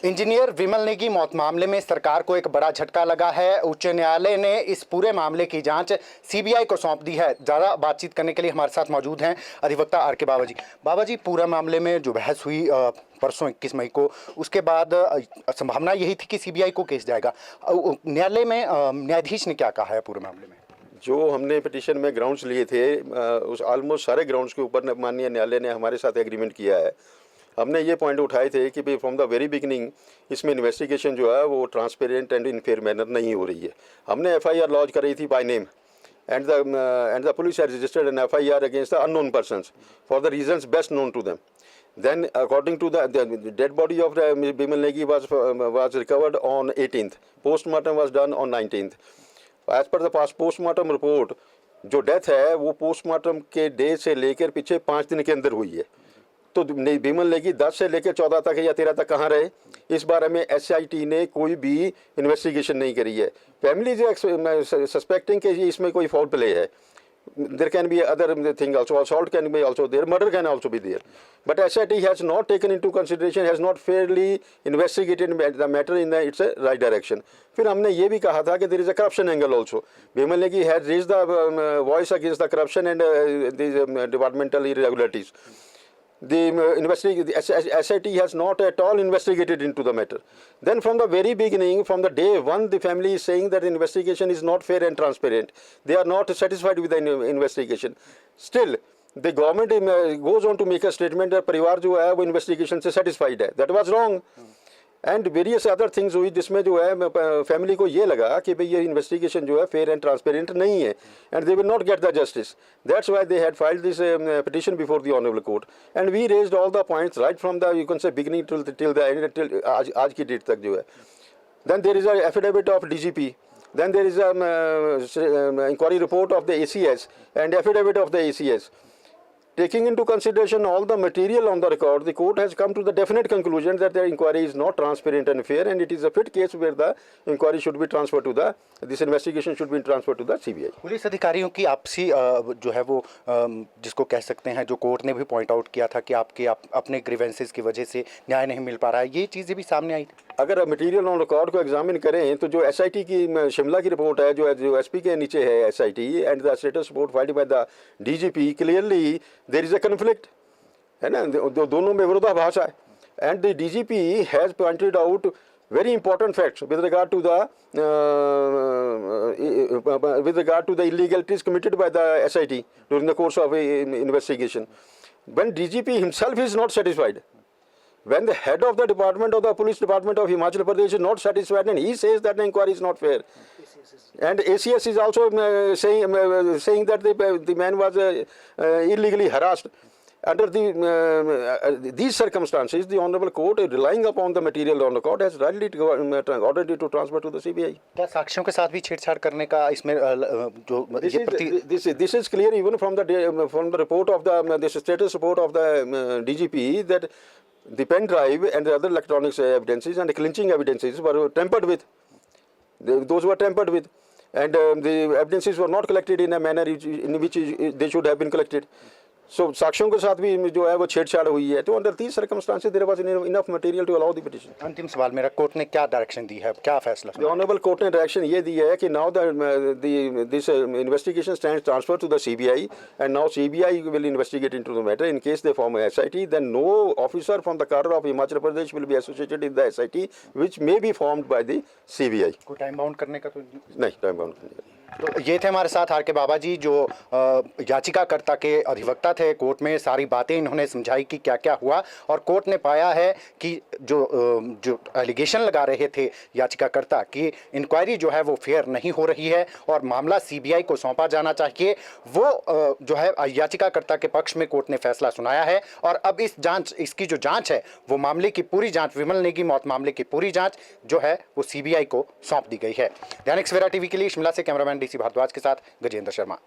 Engineer विमल नेगी मौत मामले में सरकार को एक बड़ा झटका लगा है। उच्च न्यायालय ने इस पूरे मामले की जांच सीबीआई को सौंप दी है। ज़्यादा बातचीत करने के लिए हमारे साथ मौजूद हैं अधिवक्ता आर के बाबा जी। बाबा जी, पूरा मामले में जो बहस हुई परसों 21 मई को, उसके बाद संभावना यही थी कि सीबीआई को केस जाएगा। न्यायालय में न्यायाधीश ने क्या कहा है पूरे मामले में? जो हमने पिटीशन में ग्राउंड्स लिए थे, उस ऑलमोस्ट सारे ग्राउंड्स के ऊपर माननीय न्यायालय ने हमारे साथ एग्रीमेंट किया है। हमने ये पॉइंट उठाए थे कि भाई फ्रॉम द वेरी बिगिनिंग इसमें इन्वेस्टिगेशन जो है वो transparent and in fair manner नहीं हो रही है। हमने एफआईआर लॉन्च करी थी by name and the police has registered an FIR against the unknown persons for the reasons best known to them. Then, according to the dead body of Bimal Negi was recovered on 18th. Postmortem was done on 19th. As per the past postmortem report, जो death है वो postmortem के day से लेकर पीछे 5 दिन के अंदर हुई है। तो बिमल नेगी 10 से लेकर 14 तक या 13 तक कहाँ रहे, इस बारे में एसआईटी ने कोई भी इन्वेस्टिगेशन नहीं करी है। फैमिली सस्पेक्टिंग कि इसमें कोई फॉल प्ले है। There can be other thing also, assault can be also there, murder can also be there. But SIT has not taken into consideration, has not fairly investigated the matter in its right direction. फिर हमने ये भी कहा था कि there is a corruption angle also. Bimal Negi has raised the voice against the corruption and these departmental irregularities. The SIT has not at all investigated into the matter. Then from the very beginning, from the day one, the family is saying that the investigation is not fair and transparent. They are not satisfied with the investigation. Still, the government goes on to make a statement that परिवार जो है वो investigation से satisfied है. That was wrong. And various other things हुई जिसमें जो है फैमिली को ये लगा कि भाई ये इन्वेस्टिगेशन जो है फेयर एंड ट्रांसपेरेंट नहीं है and they will not get the justice. That's why they had filed this petition before the honourable court and we raised all the points right from the you can say beginning till the end till आज की date तक जो है। Then there is a affidavit of DGP, then there is inquiry report of the ACS and affidavit of the ACS. Taking into consideration all the material on the record, the court has come to the definite conclusion that the inquiry is not transparent and fair, and it is a fit case where the inquiry should be transferred to this investigation should be transferred to the CBI. Police अधिकारियों की आपसी जो है वो जिसको कह सकते हैं, जो कोर्ट ने भी पॉइंट आउट किया था कि आपके अपने ग्रीवेंसेस की वजह से न्याय नहीं मिल पा रहा है, ये चीज़ें भी सामने आई। अगर मटेरियल ऑन रिकॉर्ड को एग्जामिन करें तो जो एसआईटी की शिमला की रिपोर्ट है, जो एसपी के नीचे है SIT and the status report filed by the DGP, clearly there is a conflict है ना, दोनों में विरोधाभास है। And the DGP has pointed out very important facts with regard to the illegalities committed by the SIT during the course of investigation. When DGP himself is not satisfied, when the head of the department of the police department of Himachal Pradesh is not satisfied and he says that the inquiry is not fair, and ACS is also saying that the man was illegally harassed. Under these circumstances, the Honorable Court, relying upon the material on the court, has rightly ordered it to transfer to the CBI. क्या साक्ष्यों के साथ भी छेड़छाड़ करने का इसमें जो this is clear even from the report of the status report of the DGP that the pen drive and the other electronics evidences and the clinching evidences were tampered with. Those were tampered with, and the evidences were not collected in a manner in which they should have been collected. So साक्ष्यों के साथ भी जो है वो छेड़छाड़ हुई है। तो under these circumstances there was enough material to allow the petition. अंतिम सवाल मेरा, कोर्ट ने क्या डायरेक्शन दी है, क्या फैसला? द ऑनरेबल कोर्ट ने डायरेक्शन ये दी है कि now this investigation stands transfer to the CBI and now CBI will investigate into the matter. In case they form SIT, then no officer from the cadre of Himachal Pradesh will be associated with the SIT which may be formed by the CBI. कोई time bound करने का तो नहीं, time bound नहीं। तो ये थे हमारे साथ आर के बाबा जी, जो याचिकाकर्ता के अधिवक्ता थे। कोर्ट में सारी बातें इन्होंने समझाई कि क्या क्या हुआ, और कोर्ट ने पाया है कि जो एलिगेशन लगा रहे थे याचिकाकर्ता कि इंक्वायरी जो है वो फेयर नहीं हो रही है और मामला सीबीआई को सौंपा जाना चाहिए, वो जो है याचिकाकर्ता के पक्ष में कोर्ट ने फैसला सुनाया है। और अब इसकी जो जाँच है वो मामले की पूरी जाँच, विमल नेगी मौत मामले की पूरी जाँच जो है वो सीबीआई को सौंप दी गई है। दैनिक सवेरा टीवी के लिए शिमला से कैमरामैन डीसी भारद्वाज के साथ गजेंद्र शर्मा।